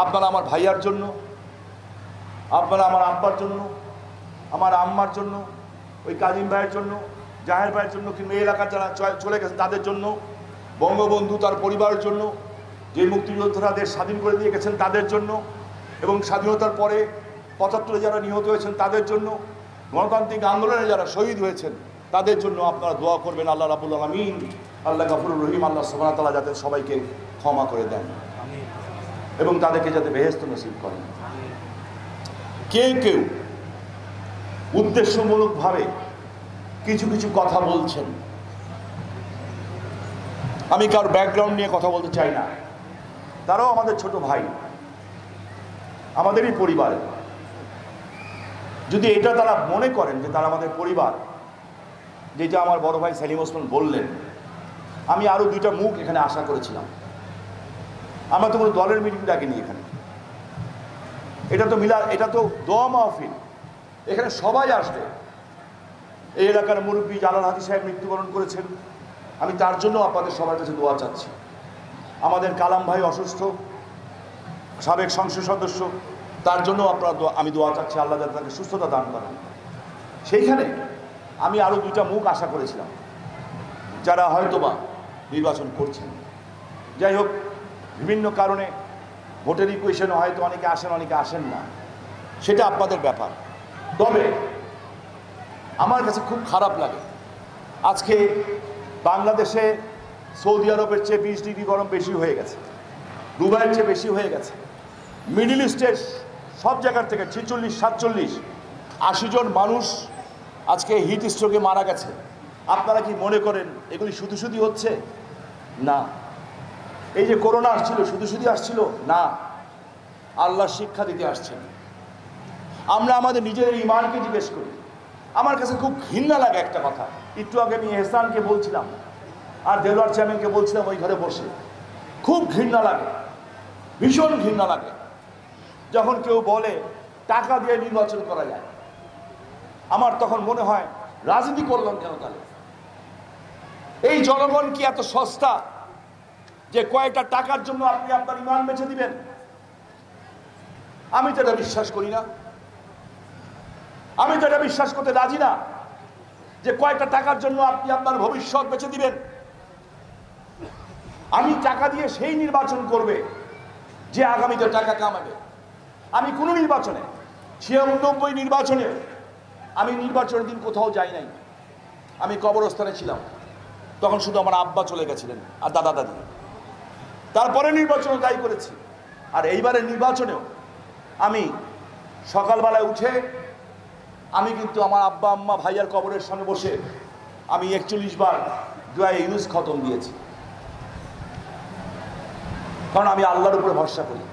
আপনারা আমার ভাইয়ার জন্য, আপনারা আমার আব্বার জন্য, আমার আম্মার জন্য, ওই কাজিম ভাইয়ের জন্য, জাহের ভাইয়ের জন্য, কিংবা এই এলাকার যারা চলে গেছে তাদের জন্য, বঙ্গবন্ধু তার পরিবারের জন্য, যে মুক্তিযোদ্ধারা দেশ স্বাধীন করে দিয়ে গেছেন তাদের জন্য, এবং স্বাধীনতার পরে ৭৫-এ যারা নিহত হয়েছেন তাদের জন্য, গণতান্ত্রিক আন্দোলনে যারা শহীদ হয়েছেন তাদের জন্য আপনারা দোয়া করবেন। আল্লাহ রাব্বুল আলামিন, আল্লাহ গফুরুর রহিম, আল্লাহ সুবহানাহু ওয়া তাআলা যাতে সবাইকে ক্ষমা করে দেন এবং তাদেরকে যাতে বেহেশত নসিব করেন। কেউ উদ্দেশ্যমূলকভাবে কিছু কিছু কথা বলছেন, আমি কার ব্যাকগ্রাউন্ড নিয়ে কথা বলতে চাই না, তারাও আমাদের ছোট ভাই, আমাদেরই পরিবার। যদি এটা তারা মনে করেন যে তারা আমাদের পরিবার, যেটা আমার বড় ভাই সেলিম ওসমান বললেন, আমি আরও 2টা মুখ এখানে আশা করেছিলাম। আমরা তো কোনো দলের মিটিং ডাকিনি এখানে, এটা তো দোয়া মাহফিল, এখানে সবাই আসবে। এই এলাকার মুরব্বী জালাল হাদি সাহেব মৃত্যুবরণ করেছেন, আমি তার জন্য আপনাদের সবার কাছে দোয়া চাচ্ছি। আমাদের কালাম ভাই অসুস্থ, সাবেক সংসদ সদস্য, তার জন্য আমি দোয়া চাচ্ছি, আল্লাহ যাতে তাকে সুস্থতা দান করেন। সেইখানে আমি আরও 2টা মুখ আশা করেছিলাম যারা হয়তোবা নির্বাচন করছেন। যাই হোক, বিভিন্ন কারণে ভোটের ইকুয়েশনে হয়তো অনেকে আসেন, অনেকে আসেন না, সেটা আপনাদের ব্যাপার। তবে আমার কাছে খুব খারাপ লাগে, আজকে বাংলাদেশে সৌদি আরবের চেয়ে 20 ডিগ্রি গরম বেশি হয়ে গেছে, দুবাইয়ের চেয়ে বেশি হয়ে গেছে, মিডল ইস্টের সব জায়গার থেকে 46, 47, 80 জন মানুষ আজকে হিট স্ট্রোকে মারা গেছে। আপনারা কি মনে করেন এগুলি শুধু শুধু হচ্ছে? না। এই যে করোনা আসছিল শুধু শুধু আসছিল না, আল্লাহ শিক্ষা দিতে আসছেন। আমরা আমাদের নিজের ইমানকে জিজ্ঞেস করি। আমার কাছে খুব ঘৃণা লাগে একটা কথা, একটু আগে আমি এহসানকে বলছিলাম আর দেলোয়ার চেয়ারম্যানকে বলছিলাম ওই ঘরে বসে, খুব ঘৃণা লাগে, ভীষণ ঘৃণা লাগে যখন কেউ বলে টাকা দিয়ে নির্বাচন করা যায়। আমার তখন মনে হয় রাজনীতি করলাম কেন তাহলে? এই জনগণ কি এত সস্তা যে কয়েকটা টাকার জন্য আপনি আপনার ইমান বেচে দিবেন? আমি তো এটা বিশ্বাস করি না, আমি তো এটা বিশ্বাস করতে রাজি না যে কয়েকটা টাকার জন্য আপনি আপনার ভবিষ্যৎ বেচে দিবেন। আমি টাকা দিয়ে সেই নির্বাচন করবে যে আগামীতে টাকা কামাবে। আমি কোনো নির্বাচনে 96 নির্বাচনে আমি নির্বাচনের দিন কোথাও যাই নাই, আমি কবরস্থানে ছিলাম। তখন শুধু আমার আব্বা চলে গেছিলেন আর দাদা দাদি, তারপরে নির্বাচনও তাই করেছি। আর এইবারের নির্বাচনেও আমি সকালবেলায় উঠে আমি কিন্তু আমার আব্বা আম্মা ভাইয়ার কবরের সামনে বসে আমি 41 বার দোয়া ইউনুস খতম দিয়েছি, কারণ আমি আল্লাহর উপরে ভরসা করি।